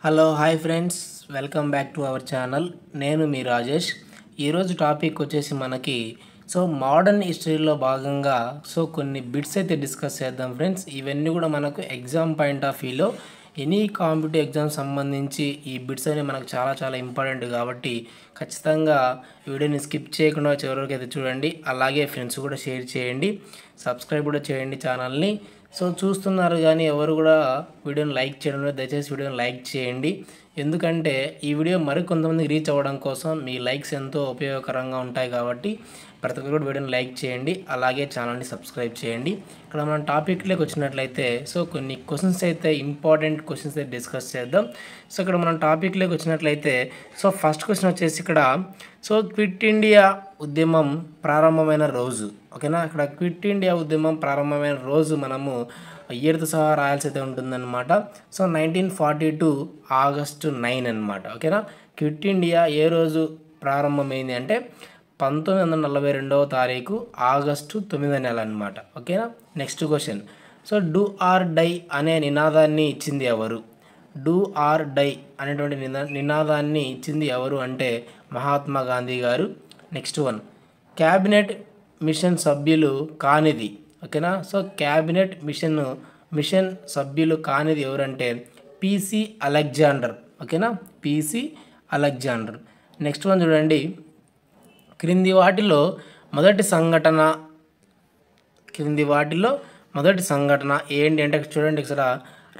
Hello hi friends, welcome back to our channel. నేను మీ రాజేష్. ఈరోజు topic వచ్చేసి మనకి మోడర్న్ హిస్టరీలో భాగంగా కొన్ని బిట్స్ అయితే డిస్కస్ చేద్దాం ఫ్రెండ్స్. ఇవన్నీ కూడా మనకు ఎగ్జామ్ పాయింట్ ఆఫ్ వ్యూలో ఎనీ కాంపిటేటివ్ ఎగ్జామ్ సంబంధించి ఈ బిట్స్ అనేవి మనకు చాలా ఇంపార్టెంట్ కాబట్టి ఖచ్చితంగా వీడియోని స్కిప్ చేయకుండా చివరి వరకు అయితే చూడండి. అలాగే ఫ్రెండ్స్ కూడా షేర్ చేయండి, సబ్స్క్రైబ్ కూడా చేయండి ఛానల్ని. చూస్తున్నారు కానీ ఎవరు కూడా వీడియోని లైక్ చేయడం లేదు. దయచేసి వీడియోని లైక్ చేయండి, ఎందుకంటే ఈ వీడియో మరికొంతమందికి రీచ్ అవ్వడం కోసం మీ లైక్స్ ఎంతో ఉపయోగకరంగా ఉంటాయి కాబట్టి ప్రతి ఒక్కరు కూడా వీడియోని లైక్ చేయండి, అలాగే ఛానల్ని సబ్స్క్రైబ్ చేయండి. ఇక్కడ మనం టాపిక్లోకి వచ్చినట్లయితే కొన్ని క్వశ్చన్స్ అయితే ఇంపార్టెంట్ క్వశ్చన్స్ అయితే డిస్కస్ చేద్దాం. ఇక్కడ మనం టాపిక్లోకి వచ్చినట్లయితే ఫస్ట్ క్వశ్చన్ వచ్చేసి ఇక్కడ క్విట్ ఇండియా ఉద్యమం ప్రారంభమైన రోజు. ఓకేనా, ఇక్కడ క్విట్ ఇండియా ఉద్యమం ప్రారంభమైన రోజు మనము ఇయర్తో సహా రాయాల్సి అయితే ఉంటుందన్నమాట. 1942 ఆగస్టు 9 అనమాట. ఓకేనా, క్విట్ ఇండియా ఏ రోజు ప్రారంభమైంది అంటే 1942వ తారీఖు ఆగస్టు 9వ నెల అనమాట. ఓకేనా, next question. Do or die అనే నినాదాన్ని ఇచ్చింది ఎవరు? డూ ఆర్ డై అనేటువంటి నినాదాన్ని ఇచ్చింది ఎవరు అంటే మహాత్మా గాంధీ గారు. నెక్స్ట్ వన్, క్యాబినెట్ మిషన్ సభ్యులు కానిది. ఓకేనా, క్యాబినెట్ మిషన్ సభ్యులు కానిది ఎవరంటే పిసి అలెగ్జాండర్. ఓకేనా, పిసి అలెగ్జాండర్. నెక్స్ట్ వన్ చూడండి, క్రింది వాటిలో మొదటి సంఘటన ఏంటి అంటే చూడండి, ఇక్కడ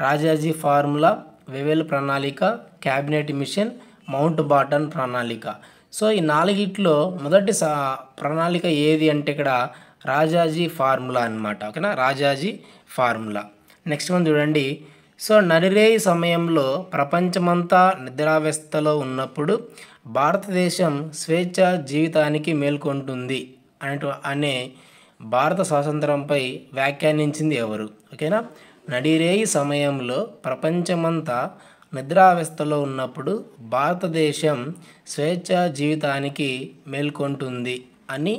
రాజాజీ ఫార్ములా, వెవెల్ ప్రణాళిక, క్యాబినెట్ మిషన్, మౌంట్ బాటన్ ప్రణాళిక. ఈ నాలుగిట్లో మొదటి ప్రణాళిక ఏది అంటే ఇక్కడ రాజాజీ ఫార్ములా అనమాట. ఓకేనా, రాజాజీ ఫార్ములా. నెక్స్ట్ వన్ చూడండి, నడిరేయి సమయంలో ప్రపంచమంతా నిద్రావస్థలో ఉన్నప్పుడు భారతదేశం స్వేచ్ఛ జీవితానికి మేల్కొంటుంది అనే భారత స్వాతంత్రంపై వ్యాఖ్యానించింది ఎవరు? ఓకేనా, నడిరేయి సమయంలో ప్రపంచమంతా నిద్రావస్థలో ఉన్నప్పుడు భారతదేశం స్వేచ్ఛ జీవితానికి మేల్కొంటుంది అని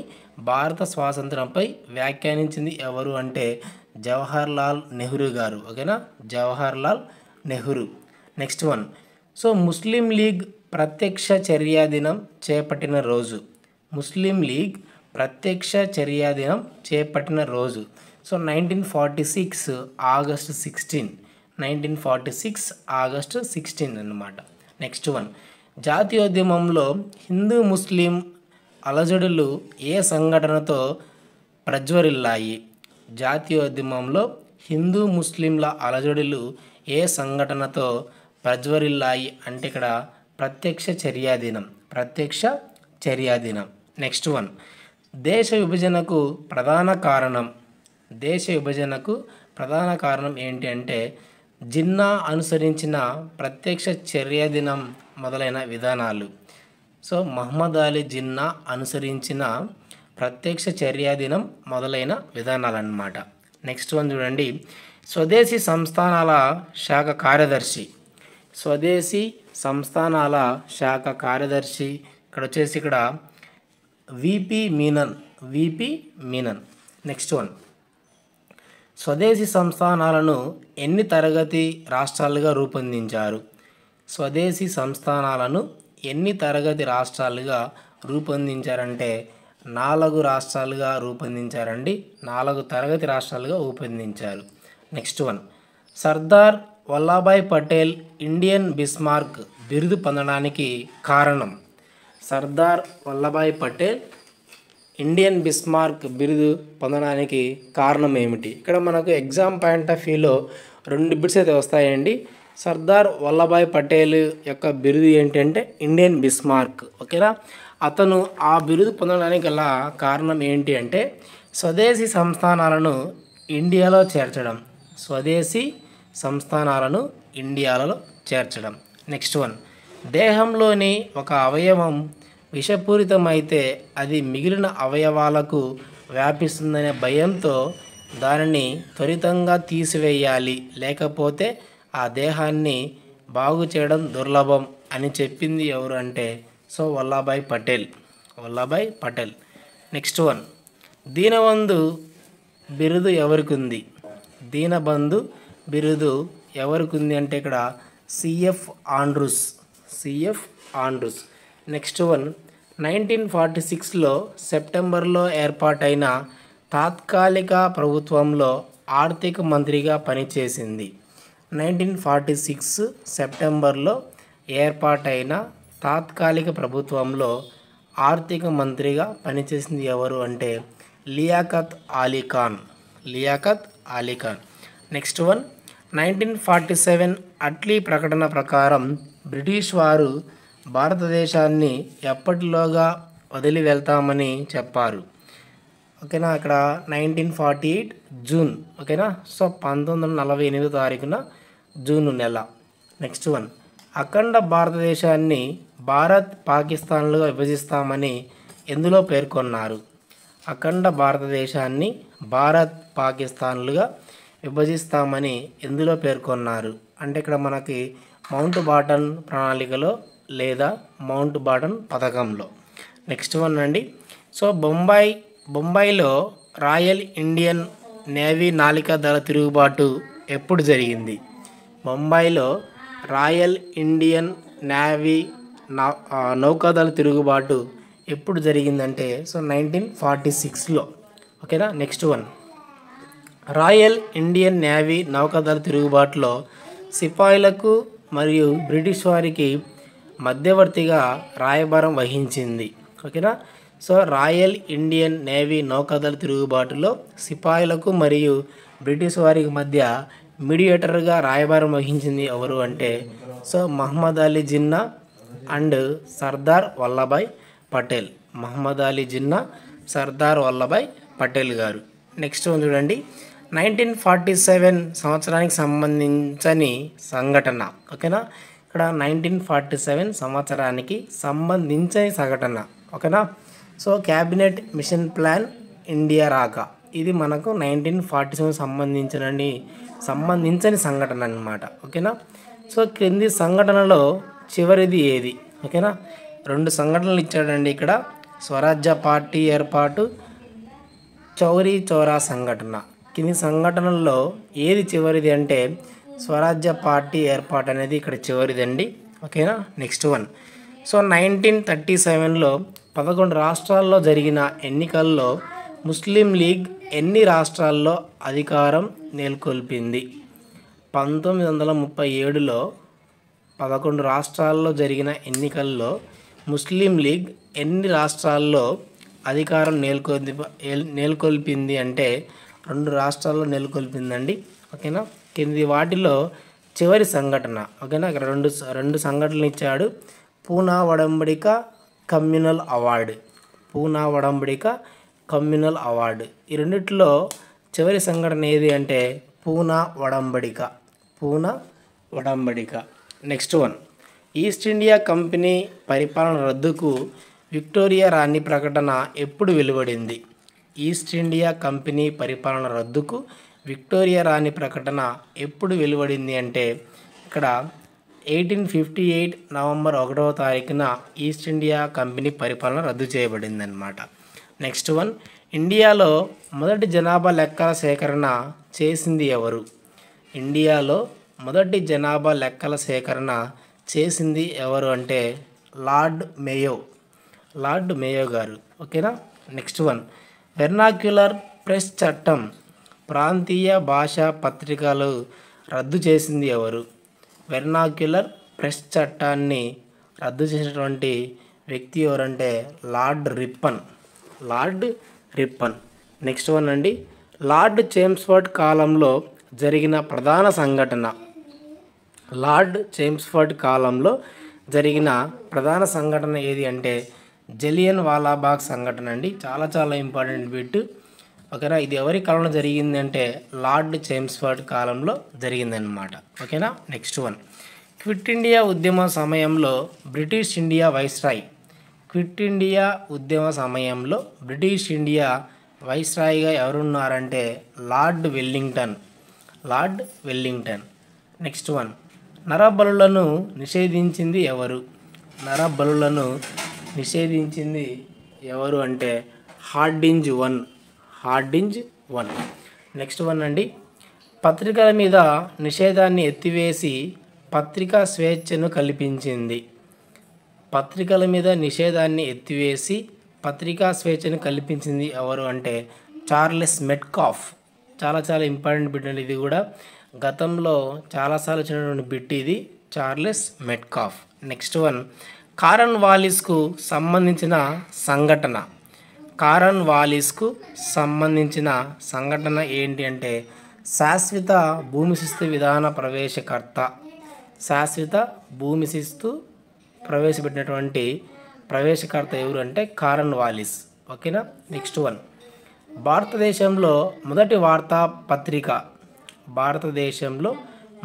భారత స్వాతంత్రంపై వ్యాఖ్యానించింది ఎవరు అంటే జవహర్లాల్ నెహ్రూ గారు. ఓకేనా, జవహర్లాల్ నెహ్రూ. నెక్స్ట్ వన్, ముస్లిం లీగ్ ప్రత్యక్ష చర్యా దినం చేపట్టిన రోజు. ముస్లిం లీగ్ ప్రత్యక్ష చర్యా దినం చేపట్టిన రోజు 1946 ఆగస్టు 16. 1946 ఆగస్టు 16 అన్నమాట. నెక్స్ట్ వన్, జాతీయోద్యమంలో హిందూ ముస్లిం అలజడులు ఏ సంఘటనతో ప్రజ్వరిల్లాయి? జాతీయోద్యమంలో హిందూ ముస్లింల అలజడులు ఏ సంఘటనతో ప్రజ్వరిల్లాయి అంటే ఇక్కడ ప్రత్యక్ష చర్యా దినం. ప్రత్యక్ష చర్యా దినం. నెక్స్ట్ వన్, దేశ విభజనకు ప్రధాన కారణం ఏంటి అంటే జిన్నా అనుసరించిన ప్రత్యక్ష చర్యా దినం మొదలైన విధానాలు. మహమ్మద్ అలీ జిన్నా అనుసరించిన ప్రత్యక్ష చర్యా దినం మొదలైన విధానాలు అన్నమాట. నెక్స్ట్ వన్ చూడండి, స్వదేశీ సంస్థానాల శాఖ కార్యదర్శి. స్వదేశీ సంస్థానాల శాఖ కార్యదర్శి ఇక్కడ వచ్చేసి ఇక్కడ విపి మీనన్. నెక్స్ట్ వన్, స్వదేశీ సంస్థానాలను ఎన్ని తరగతి రాష్ట్రాలుగా రూపొందించారు? స్వదేశీ సంస్థానాలను ఎన్ని తరగతి రాష్ట్రాలుగా రూపొందించారంటే 4 రాష్ట్రాలుగా రూపొందించారండి. 4 తరగతి రాష్ట్రాలుగా రూపొందించారు. Next one, Sardar Vallabhbhai Patel Indian Bismarck బిరుదు పొందడానికి కారణం. సర్దార్ వల్లభాయ్ పటేల్ ఇండియన్ బిస్మార్క్ బిరుదు పొందడానికి కారణం ఏమిటి? ఇక్కడ మనకు ఎగ్జామ్ పాయింట్ ఆఫ్ వ్యూలో 2 బిట్స్ అయితే వస్తాయండి. సర్దార్ వల్లభాయ్ పటేల్ యొక్క బిరుదు ఏంటంటే ఇండియన్ బిస్మార్క్. ఓకేనా, అతను ఆ బిరుదు పొందడానికి గల కారణం ఏంటి అంటే స్వదేశీ సంస్థానాలను ఇండియాలో చేర్చడం. స్వదేశీ సంస్థానాలను ఇండియాలో చేర్చడం. నెక్స్ట్ వన్, దేహంలోని ఒక అవయవం విషపూరితమైతే అది మిగిలిన అవయవాలకు వ్యాపిస్తుందనే భయంతో దానిని త్వరితంగా తీసివేయాలి, లేకపోతే ఆ దేహాన్ని బాగు చేయడం దుర్లభం అని చెప్పింది ఎవరు అంటే వల్లభాయ్ పటేల్. నెక్స్ట్ వన్, దీనబంధు బిరుదు ఎవరికి ఉంది? దీనబంధు బిరుదు ఎవరికి ఉంది అంటే ఇక్కడ CF Andrews. CF Andrews. Next one 1946లో సెప్టెంబర్లో ఏర్పాటైన తాత్కాలిక ప్రభుత్వంలో ఆర్థిక మంత్రిగా పనిచేసింది. 1946 సెప్టెంబర్లో ఏర్పాటైన తాత్కాలిక ప్రభుత్వంలో ఆర్థిక మంత్రిగా పనిచేసింది ఎవరు అంటే లియాఖత్ అలీ ఖాన్. లియాఖత్ అలీ ఖాన్. నెక్స్ట్ వన్ 1947 అట్లీ ప్రకటన ప్రకారం బ్రిటిష్ వారు భారతదేశాన్ని ఎప్పటిలోగా వదిలి వెళ్తామని చెప్పారు. ఓకేనా, ఇక్కడ 1948 జూన్. ఓకేనా, సో 1948 తారీఖున జూన్ నెల. నెక్స్ట్ వన్ అఖండ భారతదేశాన్ని భారత్ పాకిస్తాన్లుగా విభజిస్తామని ఎందులో పేర్కొన్నారు? అఖండ భారతదేశాన్ని భారత్ పాకిస్తాన్లుగా విభజిస్తామని ఎందులో పేర్కొన్నారు అంటే ఇక్కడ మనకి మౌంట్ బాటన్ ప్రణాళికలో లేదా మౌంట్ బాటన్ పథకంలో. నెక్స్ట్ వన్ అండి, సో బొంబాయిలో రాయల్ ఇండియన్ నేవీ నావికాదళ తిరుగుబాటు ఎప్పుడు జరిగింది? బొంబాయిలో రాయల్ ఇండియన్ నేవీ నౌకాదళ తిరుగుబాటు ఎప్పుడు జరిగిందంటే సో 1946లో. ఓకేనా. Next one Royal Indian Navy నౌకాదళ తిరుగుబాటులో సిపాయిలకు మరియు బ్రిటిష్ వారికి మధ్యవర్తిగా రాయబారం వహించింది. ఓకేనా. సో రాయల్ ఇండియన్ నేవీ నౌకాదళ తిరుగుబాటులో సిపాయిలకు మరియు బ్రిటిష్ వారికి మధ్య మీడియేటర్గా రాయబారం వహించింది ఎవరు అంటే సో మహమ్మద్ అలీ జిన్నా అండ్ సర్దార్ వల్లభాయ్ పటేల్. మహమ్మద్ అలీ జిన్నా, సర్దార్ వల్లభాయ్ పటేల్ గారు. నెక్స్ట్ వన్ చూడండి, 1947 సంవత్సరానికి సంబంధించని సంఘటన. ఓకేనా, ఇక్కడ 1947 సంవత్సరానికి సంబంధించని సంఘటన. ఓకేనా, so cabinet mission plan India రాక ఇది మనకు 1947 సంబంధించని సంఘటన అన్నమాట. ఓకేనా, సో క్రింది సంఘటనలో చివరిది ఏది? ఓకేనా, 2 సంఘటనలు ఇచ్చాడండి ఇక్కడ. స్వరాజ్య పార్టీ ఏర్పాటు, చౌరీ చౌరా సంఘటన. కింది సంఘటనల్లో ఏది చివరిది అంటే స్వరాజ్య పార్టీ ఏర్పాటు అనేది ఇక్కడ చివరిదండి. ఓకేనా. నెక్స్ట్ వన్, సో 1937లో 11 రాష్ట్రాల్లో జరిగిన ఎన్నికల్లో ముస్లిం లీగ్ ఎన్ని రాష్ట్రాల్లో అధికారం నెలకొల్పింది? 1937లో 11 రాష్ట్రాల్లో జరిగిన ఎన్నికల్లో ముస్లిం లీగ్ ఎన్ని రాష్ట్రాల్లో అధికారం నెలకొల్పింది అంటే 2 రాష్ట్రాల్లో నెలకొల్పిందండి. ఓకేనా, కింది వాటిలో చివరి సంఘటన. ఓకేనా, ఇక్కడ రెండు సంఘటనలు ఇచ్చాడు. పూనా ఒడంబడిక కమ్యూనల్ అవార్డు. పూనా ఒడంబడిక కమ్యూనల్ అవార్డు. ఈ రెండిట్లో చివరి సంఘటన ఏది అంటే పూనా ఒడంబడిక. పూనా ఒడంబడిక. Next one, East India Company పరిపాలన రద్దుకు విక్టోరియా రాణి ప్రకటన ఎప్పుడు వెలువడింది? ఈస్ట్ ఇండియా కంపెనీ పరిపాలన రద్దుకు విక్టోరియా రాణి ప్రకటన ఎప్పుడు వెలువడింది అంటే ఇక్కడ 1858 నవంబర్ 1వ తారీఖున ఈస్ట్ ఇండియా కంపెనీ పరిపాలన రద్దు చేయబడింది అన్నమాట. నెక్స్ట్ వన్, ఇండియాలో మొదటి జనాభా లెక్కల సేకరణ చేసింది ఎవరు? ఇండియాలో మొదటి జనాభా లెక్కల సేకరణ చేసింది ఎవరు అంటే లార్డ్ మేయో. లార్డ్ మేయో గారు. ఓకేనా. నెక్స్ట్ వన్, వెర్నాక్యులర్ ప్రెస్ చట్టం ప్రాంతీయ భాషా పత్రికలు రద్దు చేసింది ఎవరు? వెర్నాక్యులర్ ప్రెస్ చట్టాన్ని రద్దు చేసినటువంటి వ్యక్తి ఎవరంటే lord Ripon. Lord Ripon. Next one అండి, లార్డ్ చేమ్స్ఫర్డ్ కాలంలో జరిగిన ప్రధాన సంఘటన. లార్డ్ చేమ్స్ఫర్డ్ కాలంలో జరిగిన ప్రధాన సంఘటన ఏది అంటే జలియన్ వాలాబాగ్ సంఘటన అండి. చాలా చాలా ఇంపార్టెంట్ బిట్. ఓకేనా, ఇది ఎవరి కాలంలో జరిగింది అంటే లార్డ్ చేమ్స్ఫర్డ్ కాలంలో జరిగిందనమాట. ఓకేనా. నెక్స్ట్ వన్, క్విట్ ఇండియా ఉద్యమ సమయంలో British India viceroy. Quit India ఉద్యమ సమయంలో బ్రిటిష్ ఇండియా వైస్రాయ్గా ఎవరున్నారంటే Lord Wellington. Lord Wellington. Next one, నరబలులను నిషేధించింది ఎవరు? నరబలులను నిషేధించింది ఎవరు అంటే హార్డింజ్ 1. హార్డింజ్ 1. నెక్స్ట్ వన్ అండి, పత్రికల మీద నిషేధాన్ని ఎత్తివేసి పత్రికా స్వేచ్ఛను కల్పించింది. పత్రికల మీద నిషేధాన్ని ఎత్తివేసి పత్రికా స్వేచ్ఛను కల్పించింది ఎవరు అంటే చార్లెస్ మెట్కాఫ్. చాలా చాలా ఇంపార్టెంట్ బిట్ అండి ఇది కూడా. గతంలో చాలాసార్లు వచ్చినటువంటి బిట్ ఇది, చార్లెస్ మెట్కాఫ్. నెక్స్ట్ వన్, కారన్ వాలిస్కు సంబంధించిన సంఘటన. కారన్ వాలిస్కు సంబంధించిన సంఘటన ఏంటి అంటే శాశ్వత భూమి శిస్తు విధాన ప్రవేశకర్త. శాశ్వత భూమి శిస్తు ప్రవేశపెట్టినటువంటి ప్రవేశకర్త ఎవరు అంటే కారన్ వాలిస్. ఓకేనా. నెక్స్ట్ వన్, భారతదేశంలో మొదటి వార్తాపత్రిక. భారతదేశంలో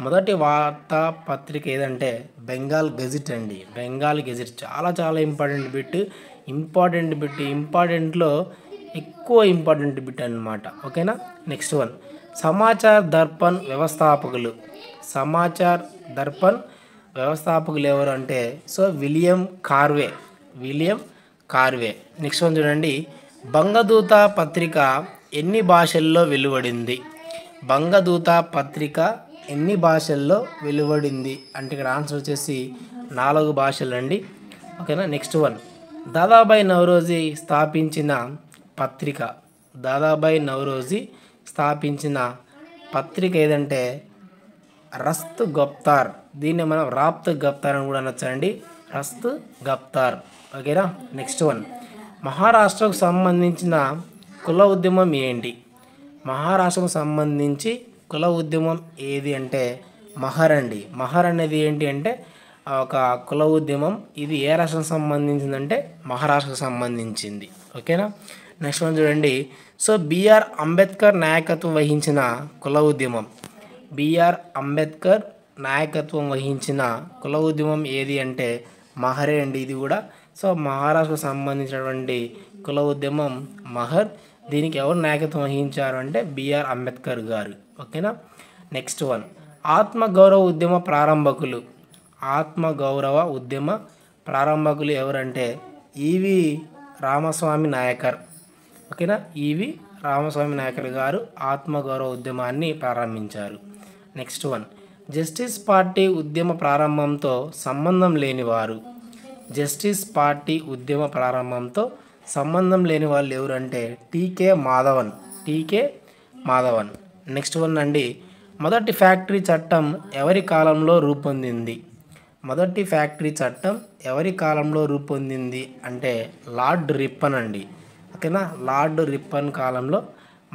మొదటి వార్తాపత్రిక ఏదంటే బెంగాల్ గెజిట్ అండి. బెంగాల్ గెజిట్ చాలా చాలా ఇంపార్టెంట్ బిట్. ఇంపార్టెంట్లో ఎక్కువ ఇంపార్టెంట్ బిట్ అన్నమాట. ఓకేనా. నెక్స్ట్ వన్, సమాచార్ దర్పణ్ వ్యవస్థాపకులు. సమాచార్ దర్పణ్ వ్యవస్థాపకులు ఎవరు అంటే విలియం కార్వే. నెక్స్ట్ వన్ చూడండి, బంగదూత పత్రిక ఎన్ని భాషల్లో వెలువడింది. బంగదూత పత్రిక ఎన్ని భాషల్లో వెలువడింది అంటే ఇక్కడ ఆన్సర్ వచ్చేసి 4 భాషలు అండి. ఓకేనా. నెక్స్ట్ వన్, దాదాబాయి నౌరోజీ స్థాపించిన పత్రిక. దాదాబాయి నౌరోజీ స్థాపించిన పత్రిక ఏదంటే రస్త్ గప్తార్. దీన్ని మనం రాప్త్ గప్తార్ అని కూడా అనొచ్చండి, రస్త్ గప్తార్. ఓకేనా. నెక్స్ట్ వన్, మహారాష్ట్రకు సంబంధించిన కుల ఉద్యమం ఏంటి. మహారాష్ట్రకు సంబంధించి కుల ఉద్యమం ఏది అంటే మహర్ అండి. మహర్ అనేది ఏంటి అంటే ఒక కుల ఉద్యమం. ఇది ఏ రాష్ట్రం సంబంధించిందంటే మహారాష్ట్రకు సంబంధించింది. ఓకేనా. నెక్స్ట్ వన్ చూడండి, బిఆర్ అంబేద్కర్ నాయకత్వం వహించిన కుల ఉద్యమం. బిఆర్ అంబేద్కర్ నాయకత్వం వహించిన కుల ఉద్యమం ఏది అంటే మహరే అండి. ఇది కూడా మహారాష్ట్రకు సంబంధించినటువంటి కుల ఉద్యమం మహర్. దీనికి ఎవరు నాయకత్వం వహించారు అంటే బిఆర్ అంబేద్కర్ గారు. ఓకేనా. నెక్స్ట్ వన్, ఆత్మగౌరవ ఉద్యమ ప్రారంభకులు. ఆత్మగౌరవ ఉద్యమ ప్రారంభకులు ఎవరంటే ఈవి రామస్వామి నాయకర్. ఓకేనా. ఈవి రామస్వామి నాయకర్ గారు ఆత్మగౌరవ ఉద్యమాన్ని ప్రారంభించారు. నెక్స్ట్ వన్, జస్టిస్ పార్టీ ఉద్యమ ప్రారంభంతో సంబంధం లేనివారు. జస్టిస్ పార్టీ ఉద్యమ ప్రారంభంతో సంబంధం లేని వాళ్ళు ఎవరంటే టీకే మాధవన్. నెక్స్ట్ వన్ అండి, మొదటి ఫ్యాక్టరీ చట్టం ఎవరి కాలంలో రూపొందింది. మొదటి ఫ్యాక్టరీ చట్టం ఎవరి కాలంలో రూపొందింది అంటే లార్డ్ రిప్పన్ అండి. ఓకేనా. లార్డ్ రిప్పన్ కాలంలో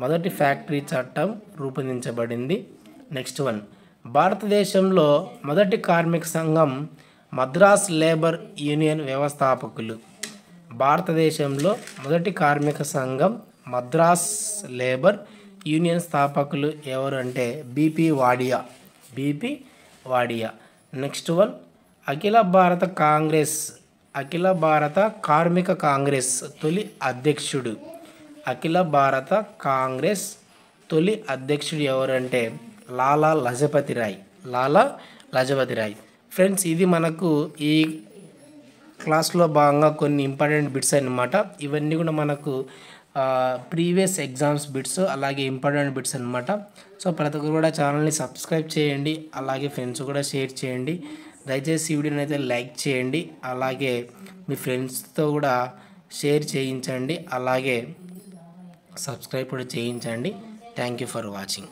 మొదటి ఫ్యాక్టరీ చట్టం రూపొందించబడింది. నెక్స్ట్ వన్, భారతదేశంలో మొదటి కార్మిక సంఘం మద్రాస్ లేబర్ యూనియన్ వ్యవస్థాపకులు. భారతదేశంలో మొదటి కార్మిక సంఘం మద్రాస్ లేబర్ యూనియన్ స్థాపకులు ఎవరు అంటే బీపీ వాడియా. నెక్స్ట్ వన్, అఖిల భారత కార్మిక కాంగ్రెస్ తొలి అధ్యక్షుడు. అఖిల భారత కాంగ్రెస్ తొలి అధ్యక్షుడు ఎవరంటే లాలా లజపతి రాయ్. ఫ్రెండ్స్, ఇది మనకు ఈ క్లాస్లో భాగంగా కొన్ని ఇంపార్టెంట్ బిట్స్ అన్నమాట. ఇవన్నీ కూడా మనకు ప్రీవియస్ ఎగ్జామ్స్ బిట్స్, అలాగే ఇంపార్టెంట్ బిట్స్ అన్నమాట. ప్రతి ఒక్కరు కూడా ఛానల్ని సబ్స్క్రైబ్ చేయండి, అలాగే ఫ్రెండ్స్ కూడా షేర్ చేయండి. దయచేసి ఈ వీడియోని అయితే లైక్ చేయండి, అలాగే మీ ఫ్రెండ్స్తో కూడా షేర్ చేయించండి, అలాగే సబ్స్క్రైబ్ కూడా చేయించండి. Thank you for watching.